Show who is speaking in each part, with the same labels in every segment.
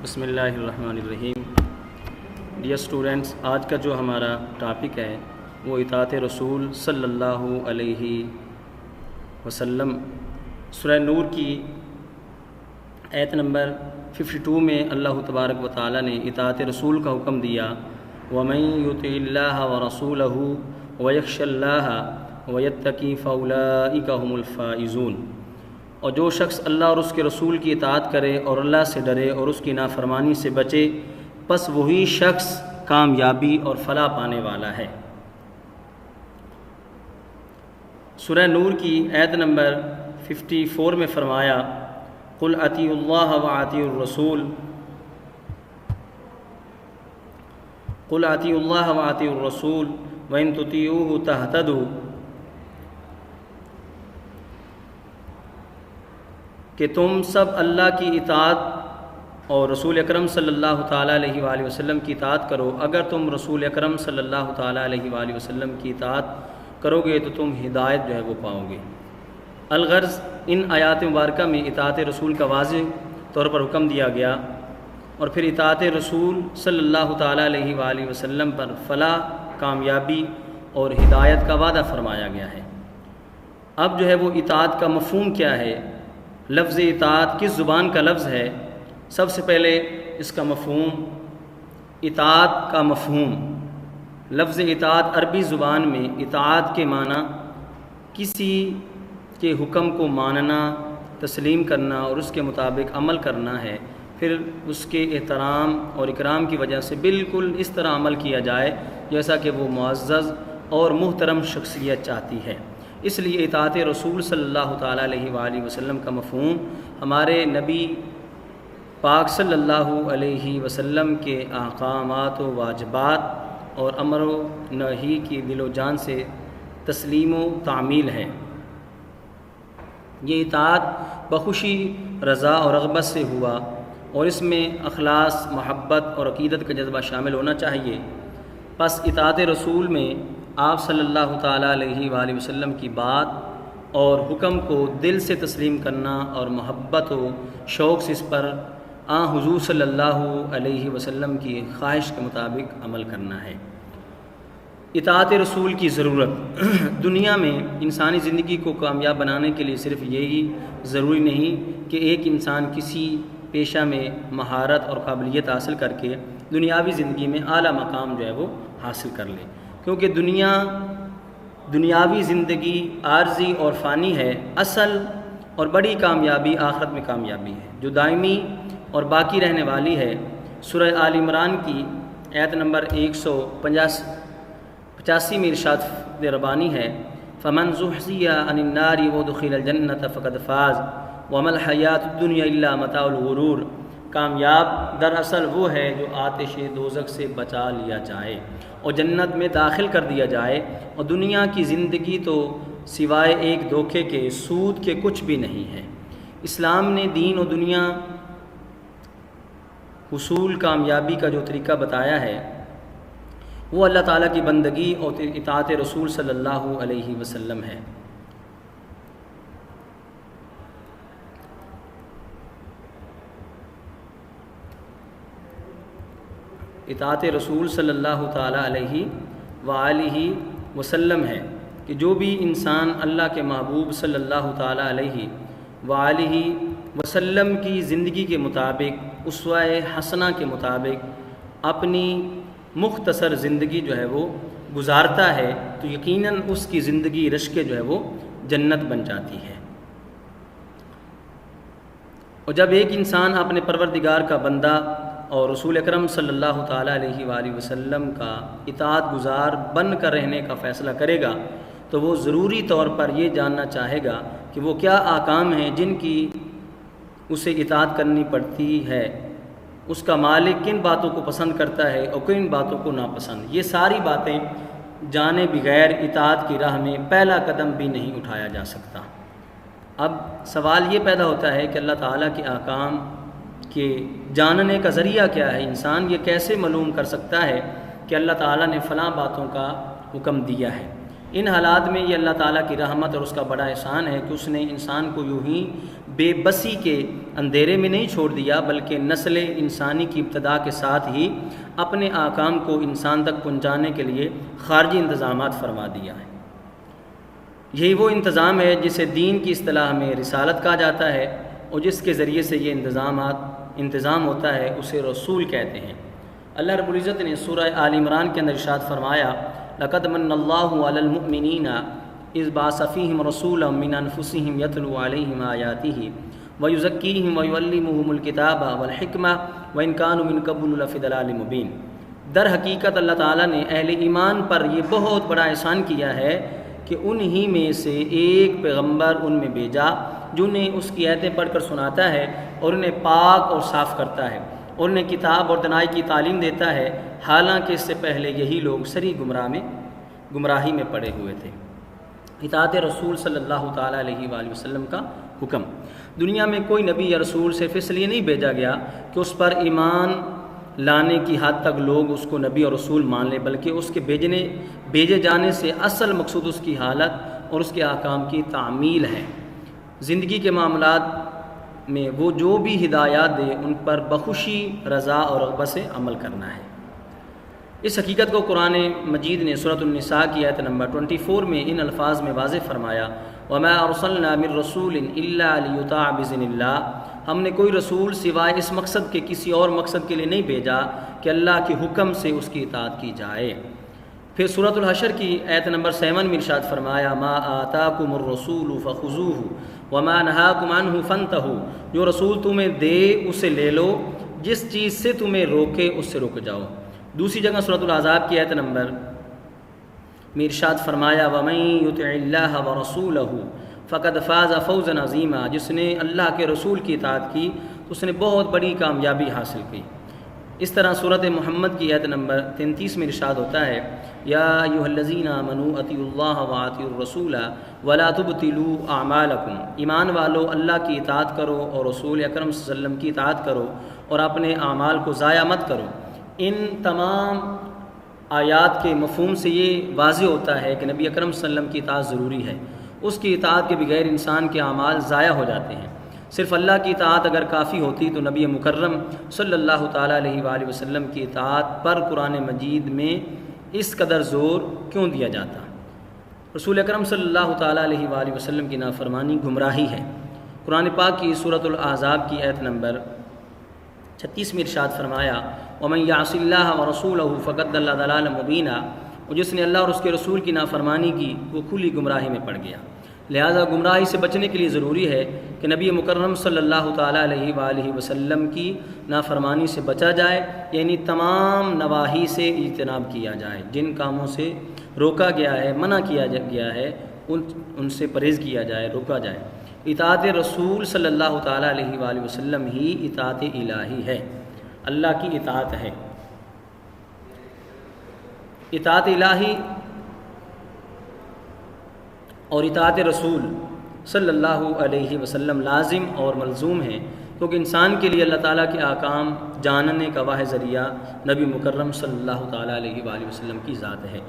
Speaker 1: بسم اللہ الرحمن الرحیم۔ ڈیئر اسٹوڈنٹس، آج کا جو ہمارا ٹاپک ہے وہ اطاعت رسول صلی اللہ علیہ وسلم۔ سورہ نور کی آیت نمبر 52 میں اللہ تبارک و تعالیٰ نے اطاعت رسول کا حکم دیا، وَمَن يُطِعِ اللَّهَ وَرَسُولَهُ وَيَخْشَ اللَّهَ وَيَتَّقِ فَأُولَٰئِكَ هُمُ الْفَائِزُونَ۔ اور جو شخص اللہ اور اس کے رسول کی اطاعت کرے اور اللہ سے ڈرے اور اس کی نافرمانی سے بچے، پس وہی شخص کامیابی اور فلاح پانے والا ہے۔ سورہ نور کی آیت نمبر 54 میں فرمایا، قُلْ اطیعوا اللَّهَ وَاطیعوا الرَّسُولَ، قُلْ اطیعوا اللَّهَ وَاطیعوا الرَّسُولَ وَإِن تُطِیعُوهُ تَهْتَدُوا، کہ تم سب اللہ کی اطاعت اور رسول اکرم صلی اللہ تعالیٰ علیہ وآلہ وسلم کی اطاعت کرو۔ اگر تم رسول اکرم صلی اللہ تعالیٰ علیہ وآلہ وسلم کی اطاعت کرو گے تو تم ہدایت جو ہے وہ پاؤ گے۔ الغرض، ان آیات مبارکہ میں اطاعت رسول کا واضح طور پر حکم دیا گیا اور پھر اطاعت رسول صلی اللہ تعالیٰ علیہ وآلہ وسلم پر فلاح، کامیابی اور ہدایت کا وعدہ فرمایا گیا ہے۔ اب جو ہے وہ اطاعت کا مفہوم کیا ہے، لفظ اطاعت کس زبان کا لفظ ہے؟ سب سے پہلے اس کا مفہوم، اطاعت کا مفہوم۔ لفظ اطاعت عربی زبان میں اطاعت کے معنی کسی کے حکم کو ماننا، تسلیم کرنا اور اس کے مطابق عمل کرنا ہے، پھر اس کے احترام اور اکرام کی وجہ سے بالکل اس طرح عمل کیا جائے جیسا کہ وہ معزز اور محترم شخصیت چاہتی ہے۔ اس لیے اطاعت رسول صلی اللہ تعالیٰ علیہ وآلہ وسلم کا مفہوم ہمارے نبی پاک صلی اللہ علیہ وسلم کے احکامات و واجبات اور امر و نہی کی دل و جان سے تسلیم و تعمیل ہے۔ یہ اطاعت بخوشی، رضا اور رغبت سے ہوا اور اس میں اخلاص، محبت اور عقیدت کا جذبہ شامل ہونا چاہیے۔ پس اطاعت رسول میں آپ صلی اللہ تعالیٰ علیہ وآلہ وسلم کی بات اور حکم کو دل سے تسلیم کرنا اور محبت و شوق سے اس پر حضور صلی اللہ علیہ وسلم کی خواہش کے مطابق عمل کرنا ہے۔ اطاعت رسول کی ضرورت دنیا میں انسانی زندگی کو کامیاب بنانے کے لیے صرف یہی ضروری نہیں کہ ایک انسان کسی پیشہ میں مہارت اور قابلیت حاصل کر کے دنیاوی زندگی میں اعلیٰ مقام جو ہے وہ حاصل کر لے، کیونکہ دنیاوی زندگی عارضی اور فانی ہے۔ اصل اور بڑی کامیابی آخرت میں کامیابی ہے جو دائمی اور باقی رہنے والی ہے۔ سورہ آل عمران کی آیت نمبر 185 میں ارشاد ربانی ہے، فَمَنْ زُحْزِحَ عَنِ النَّارِ وَأُدْخِلَ الْجَنَّةَ فَقَدْ فَازَ وَمَا الْحَيَاةُ الدُّنْيَا إِلَّا مَتَاعُ الْغُرُورِ۔ کامیاب دراصل وہ ہے جو آتش دوزخ سے بچا لیا جائے اور جنت میں داخل کر دیا جائے، اور دنیا کی زندگی تو سوائے ایک دھوکے کے، سود کے کچھ بھی نہیں ہے۔ اسلام نے دین و دنیا حصول کامیابی کا جو طریقہ بتایا ہے وہ اللہ تعالیٰ کی بندگی اور اطاعت رسول صلی اللہ علیہ وسلم ہے۔ اطاعت رسول صلی اللہ تعالیٰ علیہ وآلہ وسلم ہے کہ جو بھی انسان اللہ کے محبوب صلی اللہ تعالیٰ علیہ وآلہ وسلم کی زندگی کے مطابق، اسوہ حسنہ کے مطابق اپنی مختصر زندگی جو ہے وہ گزارتا ہے تو یقیناً اس کی زندگی رشک جو ہے وہ جنت بن جاتی ہے۔ اور جب ایک انسان اپنے پروردگار کا بندہ اور رسول اکرم صلی اللہ تعالیٰ علیہ وآلہ وسلم کا اطاعت گزار بن کر رہنے کا فیصلہ کرے گا تو وہ ضروری طور پر یہ جاننا چاہے گا کہ وہ کیا احکام ہیں جن کی اسے اطاعت کرنی پڑتی ہے، اس کا مالک کن باتوں کو پسند کرتا ہے اور کن باتوں کو ناپسند۔ یہ ساری باتیں جانے بغیر اطاعت کی راہ میں پہلا قدم بھی نہیں اٹھایا جا سکتا۔ اب سوال یہ پیدا ہوتا ہے کہ اللہ تعالیٰ کے احکام کہ جاننے کا ذریعہ کیا ہے؟ انسان یہ کیسے معلوم کر سکتا ہے کہ اللہ تعالیٰ نے فلاں باتوں کا حکم دیا ہے؟ ان حالات میں یہ اللہ تعالیٰ کی رحمت اور اس کا بڑا احسان ہے کہ اس نے انسان کو یوں ہی بے بسی کے اندھیرے میں نہیں چھوڑ دیا بلکہ نسل انسانی کی ابتدا کے ساتھ ہی اپنے احکام کو انسان تک پہنچانے کے لیے خارجی انتظامات فرما دیا ہے۔ یہی وہ انتظام ہے جسے دین کی اصطلاح میں رسالت کہا جاتا ہے، اور جس کے ذریعے سے یہ انتظام ہوتا ہے اسے رسول کہتے ہیں۔ اللہ رب العزت نے سورہ آل عمران کے اندر ارشاد فرمایا، لَقَدْ مَنَّ اللَّهُ عَلَى الْمُؤْمِنِينَ إِذْ بَعَثَ فِيهِمْ رَسُولًا مِّنْ أَنفُسِهِمْ يَتْلُو عَلَيْهِمْ آيَاتِهِ وَيُزَكِّيهِمْ وَيُعَلِّمُهُمُ الْكِتَابَ وَالْحِكْمَةَ وَإِنْ كَانُوا مِنْ قَبْلُ لَفِي ضَلَالٍ مُبِينٍ۔ در حقیقت اللہ تعالیٰ نے اہل ایمان پر یہ بہت بڑا احسان کیا ہے کہ انہی میں سے ایک پیغمبر ان میں بھیجا جو انہیں اس کی آیتیں پڑھ کر سناتا ہے اور انہیں پاک اور صاف کرتا ہے اور انہیں کتاب اور دانائی کی تعلیم دیتا ہے، حالانکہ اس سے پہلے یہی لوگ سری گمراہی میں پڑے ہوئے تھے۔ اطاعت رسول صلی اللہ تعالیٰ علیہ وآلہ وسلم کا حکم۔ دنیا میں کوئی نبی یا رسول صرف اس لیے نہیں بھیجا گیا کہ اس پر ایمان لانے کی حد تک لوگ اس کو نبی اور رسول مان لیں، بلکہ اس کے بھیجے جانے سے اصل مقصود اس کی حالت اور اس کے احکام کی تعمیل ہے۔ زندگی کے معاملات میں وہ جو بھی ہدایات دے ان پر بخوشی، رضا اور رغبت سے عمل کرنا ہے۔ اس حقیقت کو قرآن مجید نے سورۃ النساء کی آیت نمبر 24 میں ان الفاظ میں واضح فرمایا، وَمَا أَرْسَلْنَا مِن رَّسُولٍ إِلَّا لِيُطَاعَ بِإِذْنِ اللَّهِ، ہم نے کوئی رسول سوائے اس مقصد کے کسی اور مقصد کے لیے نہیں بھیجا کہ اللہ کے حکم سے اس کی اطاعت کی جائے۔ پھر سورۃ الحشر کی آیت نمبر 7 میں ارشاد فرمایا، مَا آتَاكُمُ الرَّسُولُ فَخُذُوهُ وَمَا نَهَاكُمْ عَنْهُ فَانْتَهُوا، جو رسول تمہیں دے اسے لے لو، جس چیز سے تمہیں روکے اس سے رک جاؤ۔ دوسری جگہ سورۃ الاحزاب کی آیت نمبر میں ارشاد فرمایا، وَمَن يُطِعِ اللَّهَ وَرَسُولَهُ فَقَدْ فَازَ فَوْزًا عَظِيمًا، جس نے اللہ کے رسول کی اطاعت کی تو اس نے بہت بڑی کامیابی حاصل کی۔ اس طرح سورۃ محمد کی آیت نمبر 33 میں ارشاد ہوتا ہے، یا ایھا الذین آمنوا اطیعوا اللہ واطیعوا الرسول ولا تبطلوا اعمالکم، ایمان والو اللہ کی اطاعت کرو اور رسول اکرم صلی اللہ علیہ وسلم کی اطاعت کرو اور اپنے اعمال کو ضائع مت کرو۔ ان تمام آیات کے مفہوم سے یہ واضح ہوتا ہے کہ نبی اکرم صلی اللہ علیہ وسلم کی اطاعت ضروری ہے، اس کی اطاعت کے بغیر انسان کے اعمال ضائع ہو جاتے ہیں۔ صرف اللہ کی اطاعت اگر کافی ہوتی تو نبی مکرم صلی اللہ تعالیٰ علیہ وآلہ وسلم کی اطاعت پر قرآن مجید میں اس قدر زور کیوں دیا جاتا؟ رسول اکرم صلی اللہ تعالیٰ علیہ وآلہ وسلم کی نافرمانی گمراہی ہے۔ قرآن پاک کی سورۃ الاحزاب کی آیت نمبر 36 میں ارشاد فرمایا، وَمَن يَعْصِ اللَّهَ وَرَسُولَهُ فَقَدْ ضَلَّ ضَلَالًا مُبِينًا، اور جس نے اللہ اور اس کے رسول کی نافرمانی کی وہ کھلی گمراہی میں پڑ گیا۔ لہذا گمراہی سے بچنے کے لیے ضروری ہے کہ نبی مکرم صلی اللہ تعالیٰ علیہ وآلہ وسلم کی نافرمانی سے بچا جائے، یعنی تمام نواہی سے اجتناب کیا جائے، جن کاموں سے روکا گیا ہے، منع کیا گیا ہے، ان سے پرہیز کیا جائے، روکا جائے۔ اطاعت رسول صلی اللہ تعالیٰ علیہ وآلہ وسلم ہی اطاعت الہی ہے، اللہ کی اطاعت ہے۔ اطاعت الہی اور اطاعت رسول صلی اللہ علیہ وسلم لازم اور ملزوم ہیں، کیونکہ انسان کے لیے اللہ تعالیٰ کے احکام جاننے کا واحد ذریعہ نبی مکرم صلی اللہ تعالیٰ علیہ وآلہ وسلم کی ذات ہے۔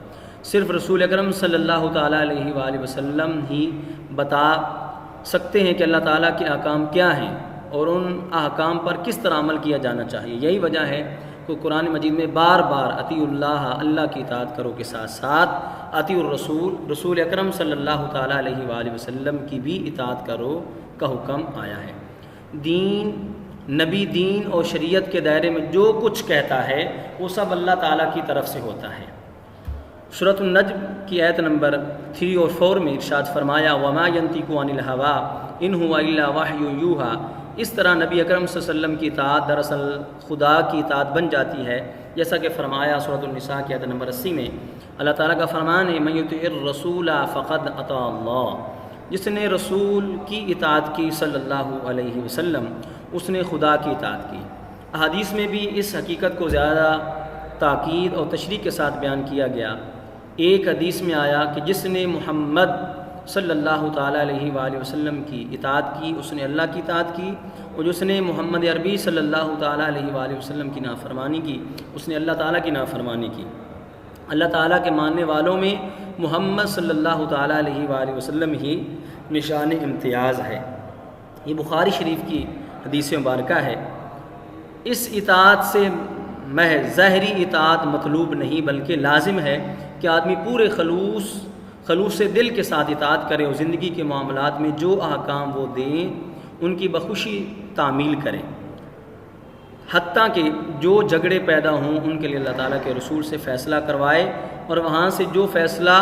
Speaker 1: صرف رسول اکرم صلی اللہ تعالیٰ علیہ وآلہ وسلم ہی بتا سکتے ہیں کہ اللہ تعالیٰ کے احکام کیا ہیں اور ان احکام پر کس طرح عمل کیا جانا چاہیے۔ یہی وجہ ہے کہ قرآن مجید میں بار بار اطیعوا اللہ، اللہ کی اطاعت کرو کے ساتھ ساتھ اطیعوا الرسول، رسول اکرم صلی اللہ تعالیٰ علیہ وآلہ وسلم کی بھی اطاعت کرو کا حکم آیا ہے۔ نبی دین اور شریعت کے دائرے میں جو کچھ کہتا ہے وہ سب اللہ تعالیٰ کی طرف سے ہوتا ہے۔ سورۃ النجم کی آیت نمبر 3 اور 4 میں ارشاد فرمایا، وَمَا يَنطِقُ عَنِ الْهَوَىٰ إِنْ هُوَ إِلَّا وَحْيٌ يُوحَىٰ، اس طرح نبی اکرم صلی اللہ علیہ وسلم کی اطاعت دراصل خدا کی اطاعت بن جاتی ہے، جیسا کہ فرمایا سورۃ النساء کی آیت نمبر 80 میں۔ اللہ تعالیٰ کا فرمان ہے، مَن يُطِعِ الرَّسُولَ فَقَدْ أَطَاعَ اللَّهَ، جس نے رسول کی اطاعت کی صلی اللہ علیہ وسلم اس نے خدا کی اطاعت کی۔ احادیث میں بھی اس حقیقت کو زیادہ تاکید اور تشریح کے ساتھ بیان کیا گیا۔ ایک حدیث میں آیا کہ جس نے محمد صلی اللہ تعالیٰ علیہ وآلہ وسلم کی اطاعت کی اس نے اللہ کی اطاعت کی، اور جس نے محمد عربی صلی اللہ تعالیٰ علیہ وآلہ وسلم کی نافرمانی کی اس نے اللہ تعالیٰ کی نافرمانی کی۔ اللہ تعالیٰ کے ماننے والوں میں محمد صلی اللہ تعالیٰ علیہ وآلہ وسلم ہی نشان امتیاز ہے۔ یہ بخاری شریف کی حدیث مبارکہ ہے۔ اس اطاعت سے محض ظاہری اطاعت مطلوب نہیں، بلکہ لازم ہے کہ آدمی پورے خلوص دل کے ساتھ اطاعت کرے اور زندگی کے معاملات میں جو احکام وہ دیں ان کی بخوشی تعمیل کرے، حتیٰ کہ جو جھگڑے پیدا ہوں ان کے لیے اللہ تعالیٰ کے رسول سے فیصلہ کروائے، اور وہاں سے جو فیصلہ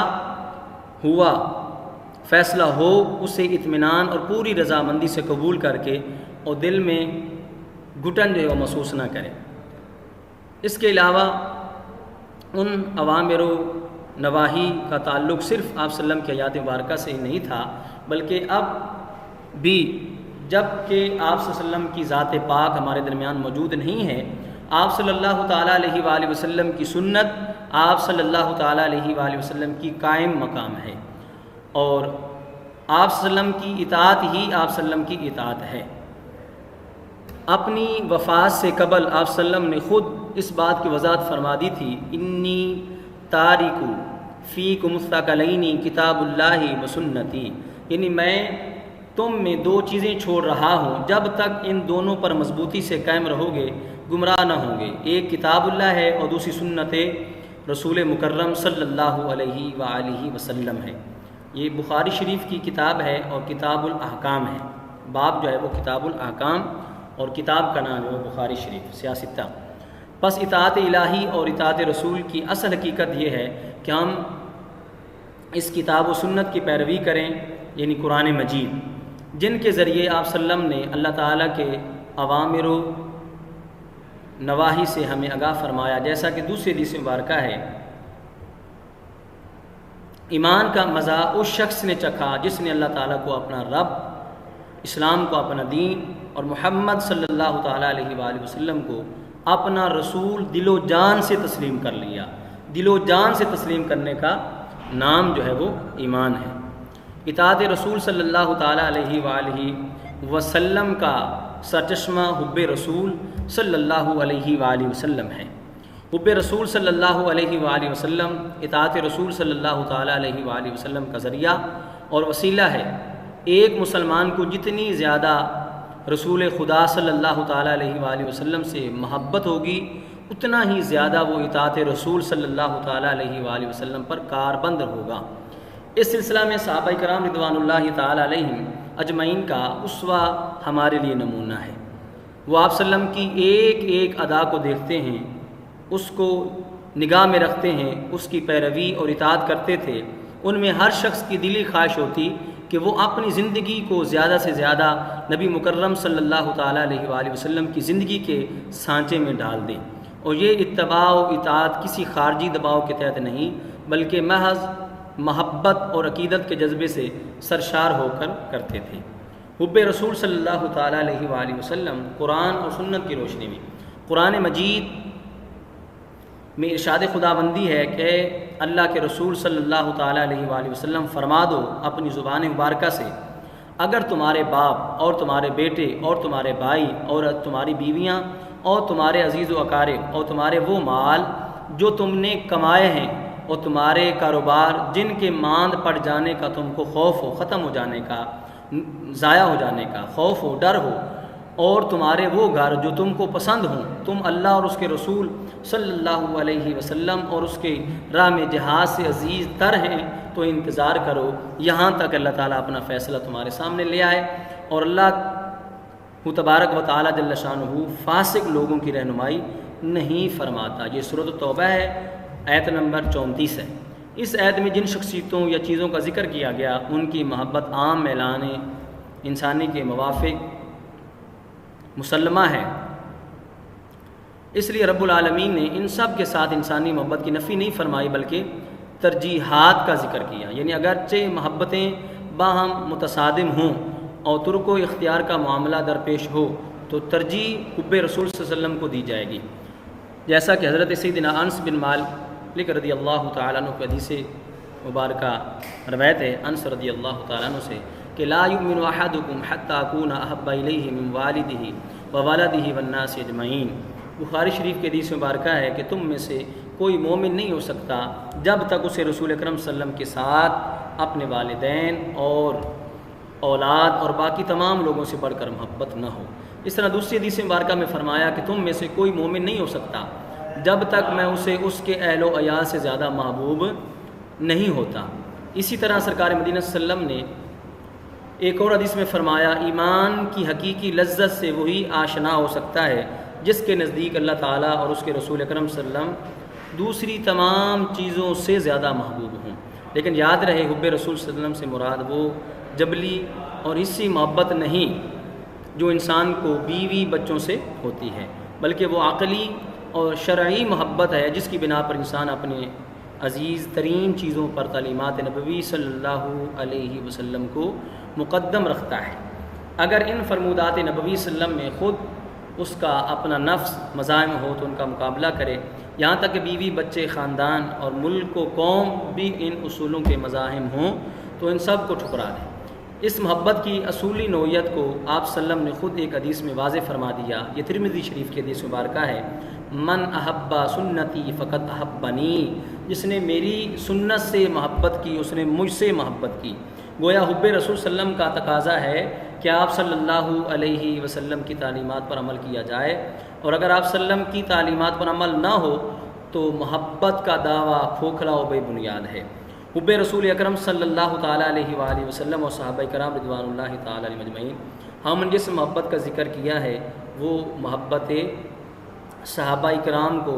Speaker 1: ہو اسے اطمینان اور پوری رضامندی سے قبول کر کے اور دل میں گھٹن جو ہے وہ محسوس نہ کرے۔ اس کے علاوہ ان اوامر و نواہی کا تعلق صرف آپ صلی اللہ علیہ وسلم کی حیات مبارکہ سے ہی نہیں تھا، بلکہ اب بھی جب کہ آپ صلی اللہ علیہ وسلم کی ذات پاک ہمارے درمیان موجود نہیں ہے، آپ صلی اللہ تعالیٰ علیہ وآلہ وسلم کی سنت آپ صلی اللہ تعالیٰ علیہ وآلہ وسلم کی قائم مقام ہے، اور آپ صلی اللہ علیہ وسلم کی اطاعت ہی آپ صلی اللہ علیہ وسلم کی اطاعت ہے۔ اپنی وفات سے قبل آپ صلی اللہ علیہ وسلم نے خود اس بات کی وضاحت فرما دی تھی، انی تارک فیکم الثقلین کتاب اللہ و سنتی، یعنی میں تم میں دو چیزیں چھوڑ رہا ہوں، جب تک ان دونوں پر مضبوطی سے قائم رہو گے گمراہ نہ ہوں گے۔ ایک کتاب اللہ ہے اور دوسری سنت رسول مکرم صلی اللہ علیہ وآلہ وسلم ہے۔ یہ بخاری شریف کی کتاب ہے اور کتاب الاحکام ہے، باب جو ہے وہ کتاب الاحکام اور کتاب کا نام ہے وہ بخاری شریف سیاستہ۔ پس اطاعت الہی اور اطاعت رسول کی اصل حقیقت یہ ہے کہ ہم اس کتاب و سنت کی پیروی کریں، یعنی قرآن مجید، جن کے ذریعے آپ صلی اللہ علیہ وسلم نے اللہ تعالیٰ کے اوامر و نواہی سے ہمیں آگاہ فرمایا، جیسا کہ دوسری حدیث مبارکہ ہے، ایمان کا مزہ اس شخص نے چکھا جس نے اللہ تعالیٰ کو اپنا رب، اسلام کو اپنا دین اور محمد صلی اللہ تعالیٰ علیہ وآلہ وسلم کو اپنا رسول دل و جان سے تسلیم کر لیا۔ دل و جان سے تسلیم کرنے کا نام جو ہے وہ ایمان ہے۔ اطاعت رسول صلی اللہ تعالیٰ علیہ وآلہ وسلم کا سرچشمہ حب رسول صلی اللہ علیہ وآلہ وسلم ہے۔ حب رسول صلی اللہ علیہ وآلہ وسلم اطاعت رسول صلی اللہ تعالیٰ علیہ وآلہ وسلم کا ذریعہ اور وسیلہ ہے۔ ایک مسلمان کو جتنی زیادہ رسول خدا صلی اللہ تعالیٰ علیہ وآلہ وسلم سے محبت ہوگی، اتنا ہی زیادہ وہ اطاعت رسول صلی اللہ تعالیٰ علیہ وآلہ وسلم پر کاربند ہوگا۔ اس سلسلہ میں صحابہ کرام رضوان اللہ تعالیٰ علیہم اجمعین کا اسوہ ہمارے لیے نمونہ ہے۔ وہ آپ صلی اللہ علیہ وسلم کی ایک ایک ادا کو دیکھتے ہیں، اس کو نگاہ میں رکھتے ہیں، اس کی پیروی اور اطاعت کرتے تھے۔ ان میں ہر شخص کی دلی خواہش ہوتی کہ وہ اپنی زندگی کو زیادہ سے زیادہ نبی مکرم صلی اللہ تعالیٰ علیہ وآلہ وسلم کی زندگی کے سانچے میں ڈال دیں، اور یہ اتباع و اطاعت کسی خارجی دباؤ کے تحت نہیں، بلکہ محض محبت اور عقیدت کے جذبے سے سرشار ہو کر کرتے تھے۔ حب رسول صلی اللہ تعالیٰ علیہ وآلہ وسلم قرآن اور سنت کی روشنی میں، قرآن مجید میں ارشاد خداوندی ہے کہ اللہ کے رسول صلی اللہ تعالیٰ علیہ وآلہ وسلم فرما دو اپنی زبان مبارکہ سے، اگر تمہارے باپ اور تمہارے بیٹے اور تمہارے بھائی اور تمہاری بیویاں اور تمہارے عزیز و اقارب اور تمہارے وہ مال جو تم نے کمائے ہیں اور تمہارے کاروبار جن کے ماند پڑ جانے کا تم کو خوف ہو، ختم ہو جانے کا، ضائع ہو جانے کا خوف ہو، ڈر ہو، اور تمہارے وہ گھر جو تم کو پسند ہوں، تم اللہ اور اس کے رسول صلی اللہ علیہ وسلم اور اس کے راہ میں جہاد سے عزیز تر ہیں، تو انتظار کرو یہاں تک اللہ تعالیٰ اپنا فیصلہ تمہارے سامنے لے آئے۔ اور اللہ تبارک و تعالیٰ جل شانہ فاسق لوگوں کی رہنمائی نہیں فرماتا۔ یہ سورۃ توبہ ہے، آیت نمبر 34 ہے۔ اس آیت میں جن شخصیتوں یا چیزوں کا ذکر کیا گیا ان کی محبت عام اعلان انسانی کے موافق مسلمہ ہے، اس لیے رب العالمین نے ان سب کے ساتھ انسانی محبت کی نفی نہیں فرمائی، بلکہ ترجیحات کا ذکر کیا۔ یعنی اگرچہ محبتیں باہم متصادم ہوں اور ترک و اختیار کا معاملہ درپیش ہو تو ترجیح حب رسول صلی اللہ علیہ وسلم کو دی جائے گی، جیسا کہ حضرت سیدنا انس بن مالک رضی اللہ تعالیٰ عنہ کی حدیث مبارکہ روایت ہے انس رضی اللہ تعالیٰ عنہ سے کہ لا یؤمن احدکم حتی اکون احب الیہ من والدہ وولدہ والناس اجمعین۔ بخاری شریف کی حدیث مبارکہ ہے کہ تم میں سے کوئی مومن نہیں ہو سکتا جب تک اسے رسول اکرم صلی اللہ علیہ وسلم کے ساتھ اپنے والدین اور اولاد اور باقی تمام لوگوں سے بڑھ کر محبت نہ ہو۔ اس طرح دوسری حدیث مبارکہ میں فرمایا کہ تم میں سے کوئی مومن نہیں ہو سکتا جب تک میں اسے اس کے اہل و عیال سے زیادہ محبوب نہیں ہوتا۔ اسی طرح سرکار مدینہ صلی اللہ علیہ وسلم نے ایک اور حدیث میں فرمایا ایمان کی حقیقی لذت سے وہی آشنا ہو سکتا ہے جس کے نزدیک اللہ تعالیٰ اور اس کے رسول اکرم صلی اللہ علیہ وسلم دوسری تمام چیزوں سے زیادہ محبوب ہوں۔ لیکن یاد رہے حب رسول صلی اللہ علیہ وسلم سے مراد وہ جبلی اور حصی محبت نہیں جو انسان کو بیوی بچوں سے ہوتی ہے، بلکہ وہ عقلی اور شرعی محبت ہے جس کی بنا پر انسان اپنے عزیز ترین چیزوں پر تعلیمات نبوی صلی اللہ علیہ وسلم کو مقدم رکھتا ہے۔ اگر ان فرمودات نبوی صلی اللہ علیہ وسلم میں خود اس کا اپنا نفس مزاحم ہو تو ان کا مقابلہ کرے، یہاں تک کہ بیوی بچے خاندان اور ملک و قوم بھی ان اصولوں کے مزاحم ہوں تو ان سب کو ٹھکرا دیں۔ اس محبت کی اصولی نوعیت کو آپ صلی اللہ علیہ وسلم نے خود ایک حدیث میں واضح فرما دیا۔ یہ ترمذی شریف کی حدیث مبارکہ ہے، من احب سنتی فقط احبنی، جس نے میری سنت سے محبت کی اس نے مجھ سے محبت کی۔ گویا حب رسول صلی اللہ علیہ وسلم کا تقاضا ہے کہ آپ صلی اللہ علیہ وسلم کی تعلیمات پر عمل کیا جائے، اور اگر آپ صلی اللہ علیہ وسلم کی تعلیمات پر عمل نہ ہو تو محبت کا دعویٰ کھوکھلا و بے بنیاد ہے۔ حب رسول اکرم صلی اللہ تعالیٰ علیہ وآلہ وسلم اور صحابہ کرام رضوان اللہ تعالیٰ علیہ مجمعین، ہم نے جس محبت کا ذکر کیا ہے وہ محبت صحابہ کرام کو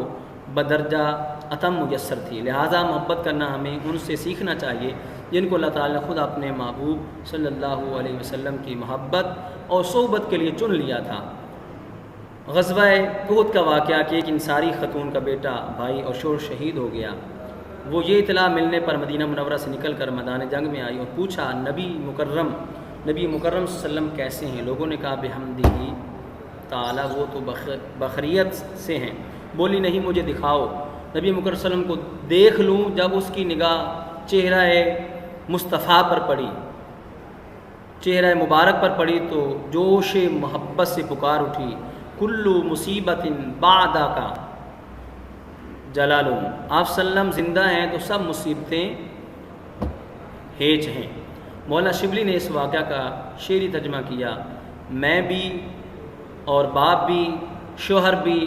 Speaker 1: بدرجہ اتم میسر تھی، لہٰذا محبت کرنا ہمیں ان سے سیکھنا چاہیے جن کو اللہ تعالیٰ نے خود اپنے محبوب صلی اللہ علیہ وسلم کی محبت اور صحبت کے لیے چن لیا تھا۔ غزوہ احد کا واقعہ کہ ایک انصاری خاتون کا بیٹا بھائی اور شوہر شہید ہو گیا، وہ یہ اطلاع ملنے پر مدینہ منورہ سے نکل کر میدان جنگ میں آئی اور پوچھا نبی مکرم صلی اللہ علیہ وسلم کیسے ہیں؟ لوگوں نے کہا بحمدہ تعالیٰ وہ تو بخریت سے ہیں۔ بولی نہیں مجھے دکھاؤ۔ نبی مکرم صلی اللہ علیہ وسلم کو دیکھ لوں۔ جب اس کی نگاہ چہرہ مصطفیٰ پر پڑی، چہرہ مبارک پر پڑی تو جوش محبت سے پکار اٹھی، کلو مصیبت بعدہ کا جلال۔ آپ صلی اللہ علیہ وسلم زندہ ہیں تو سب مصیبتیں ہیج ہیں۔ مولانا شبلی نے اس واقعہ کا شعری ترجمہ کیا، میں بھی اور باپ بھی، شوہر بھی،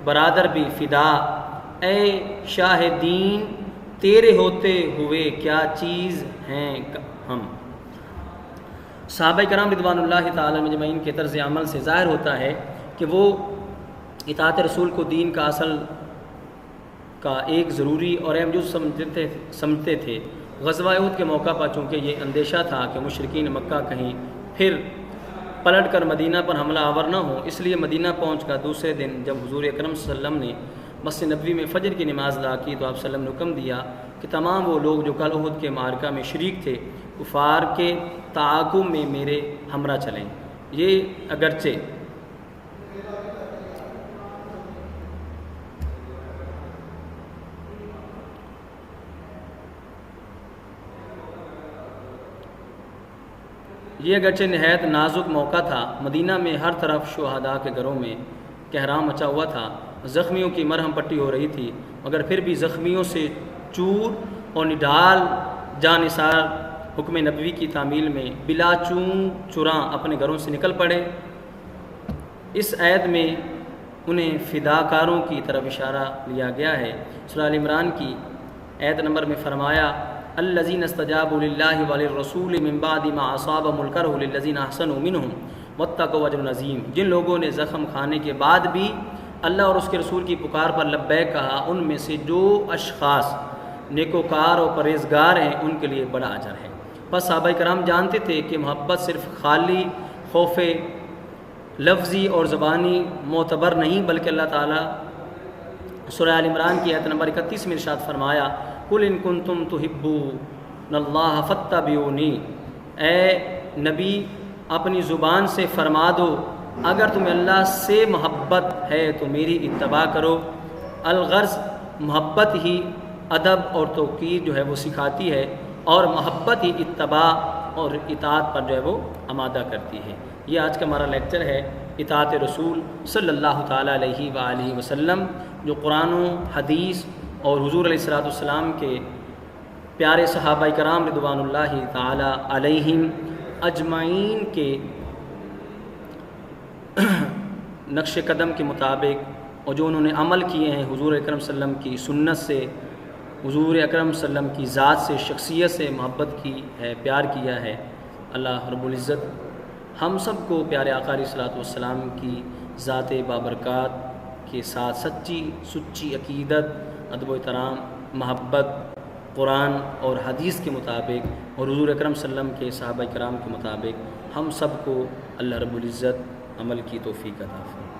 Speaker 1: برادر بھی فدا، اے شاہ دین تیرے ہوتے ہوئے کیا چیز ہیں ہم۔ صحابہ کرام رضوان اللہ تعالی مجمعین کے طرز عمل سے ظاہر ہوتا ہے کہ وہ اطاعت رسول کو دین کا اصل کا ایک ضروری اور اہم جز سمجھتے تھے۔ غزوہ احد کے موقع پر چونکہ یہ اندیشہ تھا کہ مشرکین مکہ کہیں پھر پلٹ کر مدینہ پر حملہ آور نہ ہو، اس لیے مدینہ پہنچ کر دوسرے دن جب حضور اکرم صلی اللہ علیہ وسلم نے مسجد نبوی میں فجر کی نماز ادا کی تو آپ صلی اللہ علیہ وسلم نے حکم دیا کہ تمام وہ لوگ جو کل احد کے معرکہ میں شریک تھے کفار کے تعاقب میں میرے ہمراہ چلیں۔ یہ اگرچہ نہایت نازک موقع تھا۔ مدینہ میں ہر طرف شہداء کے گھروں میں کہرام مچا ہوا تھا، زخمیوں کی مرہم پٹی ہو رہی تھی، مگر پھر بھی زخمیوں سے چور اور نڈال جان نثار حکم نبوی کی تعمیل میں بلا چون چراں اپنے گھروں سے نکل پڑے۔ اس آیت میں انہیں فداکاروں کی طرف اشارہ لیا گیا ہے۔ سورہ ال عمران کی آیت نمبر میں فرمایا الذین استجابوا للہ وللرسول من بعد ما اصابهم الکرہ للذین احسنوا منہم واتقوا اجر عظیم۔ جن لوگوں نے زخم کھانے کے بعد بھی اللہ اور اس کے رسول کی پکار پر لبیک کہا، ان میں سے جو اشخاص نیکوکار اور پرہیزگار ہیں ان کے لیے بڑا اجر ہے۔ بس صحابہ کرام جانتے تھے کہ محبت صرف خالی خوف لفظی اور زبانی معتبر نہیں، بلکہ اللہ تعالیٰ سورہ ال عمران کی آیت نمبر 31 میں ارشاد فرمایا قل ان کنتم تحبون اللہ فاتبعونی، اے نبی اپنی زبان سے فرما دو اگر تمہیں اللہ سے محبت ہے تو میری اتباع کرو۔ الغرض محبت ہی ادب اور توقیر جو ہے وہ سکھاتی ہے، اور محبت ہی اتباع اور اطاعت پر جو ہے وہ آمادہ کرتی ہے۔ یہ آج کا ہمارا لیکچر ہے اطاعت رسول صلی اللہ تعالیٰ علیہ وآلہ وسلم، جو قرآن و حدیث اور حضور علیہ الصلوۃ والسلام کے پیارے صحابہ کرام رضوان اللہ تعالیٰ علیہم اجمعین کے نقش قدم کے مطابق اور جو انہوں نے عمل کیے ہیں حضور اکرم صلی اللہ علیہ وسلم کی سنت سے، حضور اکرم صلی اللہ علیہ وسلم کی ذات سے، شخصیت سے محبت کی ہے، پیار کیا ہے، اللہ رب العزت ہم سب کو پیارے آقا علیہ الصلوۃ والسلام کی ذات بابرکات کے ساتھ سچی عقیدت، ادب و احترام، محبت قرآن اور حدیث کے مطابق اور حضور اکرم صلی اللہ علیہ وسلم کے صحابہ کرام کے مطابق ہم سب کو اللہ رب العزت عمل کی توفیق عطا فرمائے۔